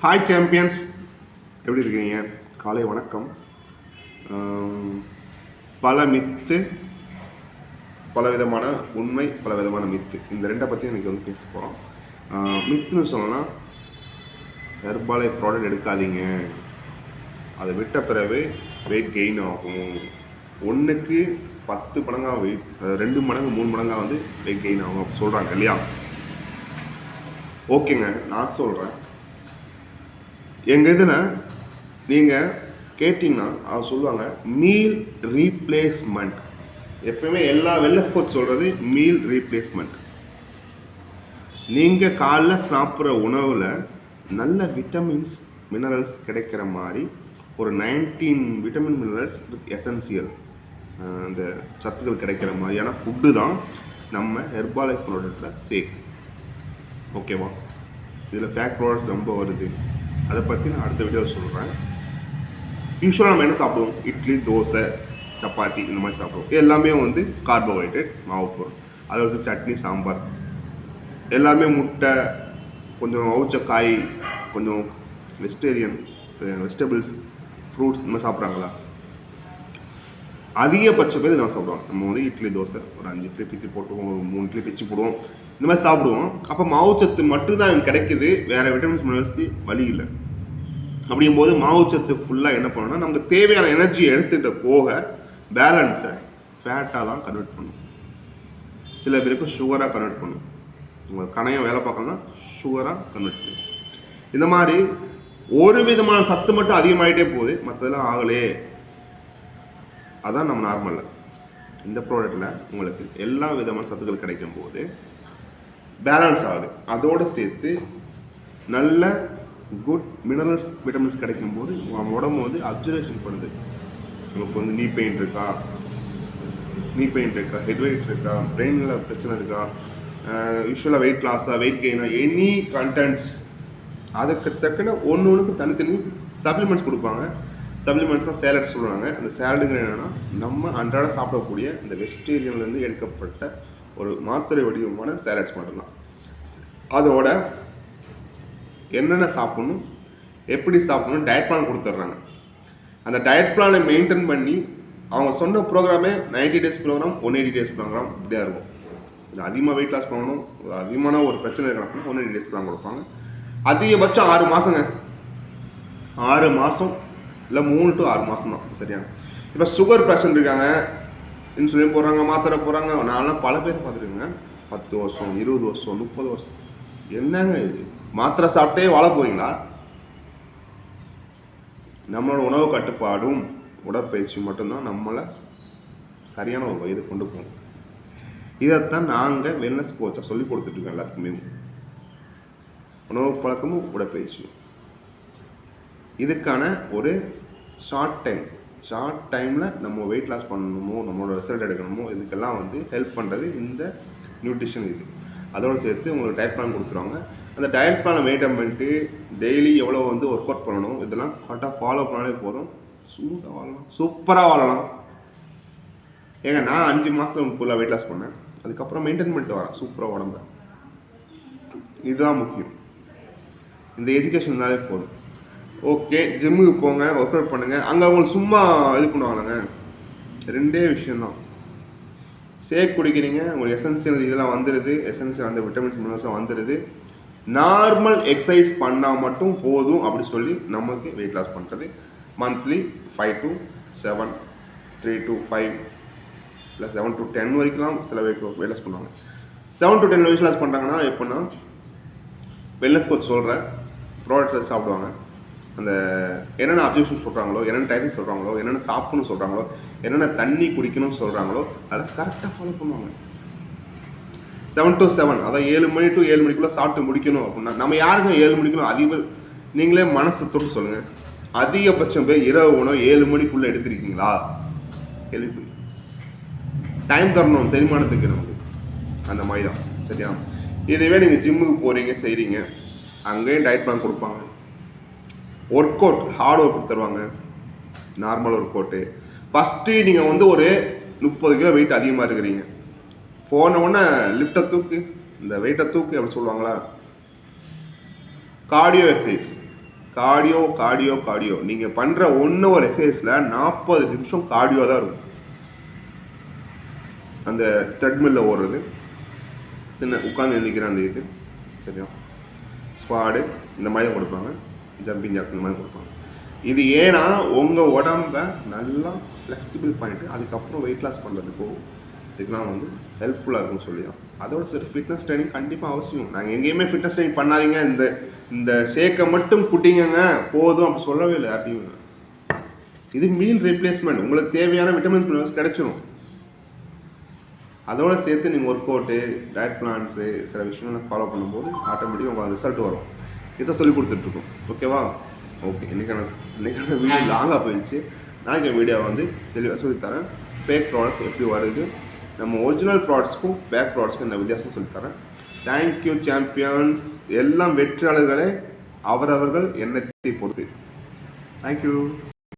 Hi champions, எப்படி இருக்கீங்க? காலை வணக்கம். பல மித்து, பல விதமான உண்மை, பல விதமான மித்து, இந்த ரெண்டை பற்றி இன்றைக்கி வந்து பேச போகிறோம். மித்துன்னு சொல்லலாம், ஹெர்பாலை ப்ராடக்ட் எடுக்காதீங்க, அதை விட்ட பிறகு வெயிட் கெயின் ஆகும். 1க்கு 10 மடங்காக வெயிட், 2 மடங்கு 3 மடங்காக வந்து வெயிட் கெயின் ஆகும் சொல்கிறாங்க இல்லையா? ஓகேங்க, நான் சொல்கிறேன். எங்கள் இதில் நீங்கள் கேட்டிங்கன்னா அவங்க சொல்லுவாங்க மீல் ரீப்ளேஸ்மெண்ட். எப்பவுமே எல்லா வெல்னஸ் கோச் சொல்கிறது மீல் ரீப்ளேஸ்மெண்ட். நீங்கள் காலைல சாப்பிட்ற உணவில் நல்ல விட்டமின்ஸ் மினரல்ஸ் கிடைக்கிற மாதிரி ஒரு 19 விட்டமின் மினரல்ஸ் வித் எசென்சியல் அந்த சத்துக்கள் கிடைக்கிற மாதிரியான ஃபுட்டு தான் நம்ம ஹெர்பாலைஃப் ப்ராடக்டில் சேர்க்கும். ஓகேவா? இதில் ஃபேக் ப்ராடக்ட்ஸ் ரொம்ப வருது, அதை பற்றி நான் அடுத்த வீடியோ சொல்கிறேன். யூஸ்வலாக நம்ம என்ன சாப்பிடுவோம்? இட்லி, தோசை, சப்பாத்தி இந்த மாதிரி சாப்பிடுவோம். எல்லாமே வந்து கார்போஹைட்ரேட், மாவு பொருள். அதை வந்து சட்னி, சாம்பார், எல்லாமே முட்டை, கொஞ்சம் அவிச்ச காய், கொஞ்சம் வெஜிடேரியன் வெஜிடபிள்ஸ், ஃப்ரூட்ஸ் இந்த மாதிரி சாப்பிட்றாங்களா? அதிகபட்ச பேர் இதை சாப்பிடுவாங்க. நம்ம வந்து இட்லி, தோசை ஒரு 5 இட்லி பிச்சு போட்டுவோம், ஒரு 3 இட்லி பிச்சு போடுவோம், இந்த மாதிரி சாப்பிடுவோம். அப்போ மாவுச்சத்து மட்டும்தான் கிடைக்குது, வேறு விட்டமின்ஸ் மினரல்ஸ்க்கு வழி இல்லை. அப்படிங்கும்போது மாவுச்சத்து ஃபுல்லாக என்ன பண்ணணும்னா நமக்கு தேவையான எனர்ஜியை எடுத்துகிட்டு போக பேலன்ஸை ஃபேட்டாக தான் கன்வெர்ட் பண்ணும். சில பேருக்கு சுகராக கன்வெர்ட் பண்ணும். உங்கள் கணையம் வேலை பார்க்கணும்னா சுகராக கன்வெர்ட் பண்ணும். இந்த மாதிரி ஒரு விதமான சத்து மட்டும் அதிகமாகிட்டே போகுது, மற்றதெல்லாம் ஆகலையே. அதான் நம்ம நார்மலில் இந்த ப்ராடக்டில் உங்களுக்கு எல்லா விதமான சத்துக்கள் கிடைக்கும் போது பேலன்ஸ் ஆகுது. அதோடு சேர்த்து நல்ல குட் மினரல்ஸ் விட்டமின்ஸ் கிடைக்கும் போது உடம்பு வந்து அப்சர்வேஷன் பண்ணுது. நமக்கு வந்து நீ பெயின் இருக்கா, ஹெட் வெயிட் இருக்கா, பிரெயினில் பிரச்சனை இருக்கா, யூஸ்வலாக வெயிட் லாஸாக, வெயிட் கெயினா, எனி கண்டென்ட்ஸ் அதுக்கு தக்கன ஒன்றுக்கு தனித்தனி சப்ளிமெண்ட்ஸ் கொடுப்பாங்க. சப்ளிமெண்ட்ஸ்லாம் சேலட் சொல்கிறாங்க. அந்த சேலடுங்கிற என்னென்னா நம்ம அன்றாட சாப்பிடக்கூடிய இந்த வெஜிடேரியன்லேருந்து எடுக்கப்பட்ட ஒரு மாத்திரை வடிவமான சேலட்ஸ் மட்டும்தான். அதோட என்னென்ன சாப்பிடணும், எப்படி சாப்பிடணும், டயட் பிளான் கொடுத்துட்றாங்க. அந்த டயட் பிளானை மெயின்டைன் பண்ணி அவங்க சொன்ன ப்ரோக்ராமே 90 டேஸ் ப்ரோக்ராம், 180 டேஸ் ப்ரோக்ராம் இப்படியா இருக்கும். இது அதிகமாக வெயிட் லாஸ் பண்ணணும், அதிகமான ஒரு பிரச்சனை இருக்கிறப்ப 180 டேஸ் ப்ரோக்ராம் கொடுப்பாங்க. அதிகபட்சம் 6 மாதங்க, 6 மாதம் இல்லை 3 to 6 மாதம் தான். சரியா? இப்போ சுகர் பேஷண்ட் இருக்காங்க, இன்சுலின் போடுறாங்க, மாத்திரை போடுறாங்க. நான்லாம் பல பேர் பார்த்துருக்கேங்க, 10 வருஷம், 20 வருஷம், 30 வருஷம். என்னங்க இது? மாத்திரை சாப்பிட்டே வாழ போறீங்களா? நம்மளோட உணவு கட்டுப்பாடும் உடற்பயிற்சி மட்டும்தான் நம்மளை சரியான ஒரு வயது கொண்டு போகணும். இதைத்தான் நாங்கள் வெல்னஸ் கோச்சாக சொல்லி கொடுத்துட்ருக்கோம் எல்லாத்துக்குமே. உணவு பழக்கமும் உடற்பயிற்சியும் இதுக்கான ஒரு ஷார்ட் டைமில் நம்ம வெயிட் லாஸ் பண்ணணுமோ, நம்மளோட ரிசல்ட் எடுக்கணுமோ, இதுக்கெல்லாம் வந்து ஹெல்ப் பண்ணுறது இந்த நியூட்ரிஷன். இது அதோடு சேர்த்து உங்களுக்கு டயட் பிளான் கொடுத்துருவாங்க. அந்த டயட் பிளானை மெயின்டைன் பண்ணிட்டு டெய்லி எவ்வளோ வந்து ஒர்க் அவுட் பண்ணணும், இதெல்லாம் கரெக்டாக ஃபாலோ பண்ணாலே போதும். ஸ்மூத்தாக வாழலாம், சூப்பராக வாழலாம். ஏங்க நான் 5 மாதத்துல ஃபுல்லாக வெயிட் லாஸ் பண்ணேன், அதுக்கப்புறம் மெயின்டைன் பண்ணிட்டு வரேன் சூப்பராக உடம்பு. இதுதான் முக்கியம். இந்த எஜுகேஷன் இருந்தாலே போதும். ஓகே, ஜிம்முக்கு போங்க, ஒர்க் அவுட் பண்ணுங்கள். அங்கே அவங்களுக்கு சும்மா இது பண்ணுவாங்கங்க. 2 விஷயந்தான். ஷேக் குடிக்கிறீங்க, உங்களுக்கு எசென்சியல் இதெல்லாம் வந்துடுது, எசென்சியல் அந்த விட்டமின்ஸ் மினரல்ஸும் வந்துடுது. நார்மல் எக்ஸசைஸ் பண்ணால் மட்டும் போதும் அப்படி சொல்லி நமக்கு வெயிட் லாஸ் பண்ணுறது. மந்த்லி 5 to 7, 3 to 5 இல்லை 7 to 10 வரைக்கும்லாம் சில வெயிட் லாஸ் பண்ணுவாங்க. 7 to 10 வெயிட் லாஸ் பண்ணுறாங்கன்னா எப்படின்னா வெல்னஸ் கோச் சொல்கிற ப்ராடக்ட்ஸ் சாப்பிடுவாங்க. அந்த என்னென்ன அப்ஜெக்ஷன் சொல்கிறாங்களோ, என்னென்ன டைப்ஸ் சொல்கிறாங்களோ, என்னென்ன சாப்பிடணும்னு சொல்கிறாங்களோ, என்னென்ன தண்ணி குடிக்கணும்னு சொல்கிறாங்களோ அதை கரெக்டாக ஃபாலோ பண்ணுவாங்க. 7 to 7, அதான் 7 மணி to 7 மணிக்குள்ளே சாப்பிட்டு முடிக்கணும் அப்படின்னா நம்ம யாருங்க 7 மணிக்குள்ள அதிகம்? நீங்களே மனசு தொட்டு சொல்லுங்கள். அதிகபட்சம் பேர் இரவு உணவு 7 மணிக்குள்ளே எடுத்துருக்கீங்களா? கேள்வி. டைம் தரணும் செரிமானத்துக்கு நமக்கு, அந்த மாதிரி தான். சரியா? இதுவே நீங்கள் ஜிம்முக்கு போகிறீங்க, செய்கிறீங்க, அங்கேயும் டயட் பிளான் கொடுப்பாங்க. ஒர்க் அவுட், ஹார்ட் ஒர்க் தருவாங்க. நார்மல் ஒர்க் அவுட்டு ஃபஸ்ட்டு நீங்கள் வந்து ஒரு 30 கிலோ வெயிட் அதிகமாக இருக்கிறீங்க, போன உடனே லிஃப்டை தூக்கு, இந்த வெயிட்டை தூக்கு அப்படி சொல்லுவாங்களா? கார்டியோ எக்ஸசைஸ் கார்டியோ நீங்கள் பண்ணுற ஒரு எக்ஸசைஸில் 40 நிமிஷம் கார்டியோ தான் இருக்கும். அந்த த்ரெட்மில்ல ஓடுறது, சின்ன உட்காந்து எழுந்திக்கிற அந்த இது சரியா, ஸ்குவாடு இந்த மாதிரி தான் கொடுப்பாங்க, ஜம்பிங் ஜாக்ஸ் இந்த மாதிரி கொடுப்பாங்க. இது ஏன்னா உங்கள் உடம்ப நல்லா ஃப்ளெக்சிபிள் பண்ணிவிட்டு அதுக்கப்புறம் வெயிட் லாஸ் பண்ணுறதுக்கோ இதுக்கெலாம் வந்து ஹெல்ப்ஃபுல்லாக இருக்கும்னு சொல்லி தான். அதோட சரி ஃபிட்னஸ் ட்ரைனிங் கண்டிப்பாக அவசியம். நாங்கள் எங்கேயுமே ஃபிட்னஸ் ட்ரைனிங் பண்ணாதீங்க, இந்த ஷேக்கை மட்டும் குட்டிங்கங்க போதும் அப்படி சொல்லவே இல்லை யார்ட்டையும். இது மீல் ரீப்ளேஸ்மெண்ட், உங்களுக்கு தேவையான விட்டமின்ஸ் மினரல்ஸ் கிடைச்சிடும். அதோட சேர்த்து நீங்கள் ஒர்க் அவுட்டு, டயட் பிளான்ஸு சில விஷயங்கள் ஃபாலோ பண்ணும்போது ஆட்டோமேட்டிக்காக உங்களுக்கு ரிசல்ட் வரும். இதை சொல்லி கொடுத்துட்ருக்கோம். ஓகேவா? ஓகே, இன்றைக்கான வீடியோ லாங்காக போயிடுச்சு. நாளைக்கு என் வீடியோவை வந்து தெளிவாக சொல்லித்தரேன். ஃபேக் ப்ராடக்ட்ஸ் எப்படி வருது, நம்ம ஒரிஜினல் ப்ராடக்ட்ஸ்க்கும் ஃபேக் ப்ராடக்ட்ஸ்க்கும் இந்த வித்தியாசம் சொல்லித்தரேன். Thank you champions. எல்லாம் வெற்றியாளர்களே அவரவர்கள் எண்ணத்தை பொறுத்து. தேங்க்யூ.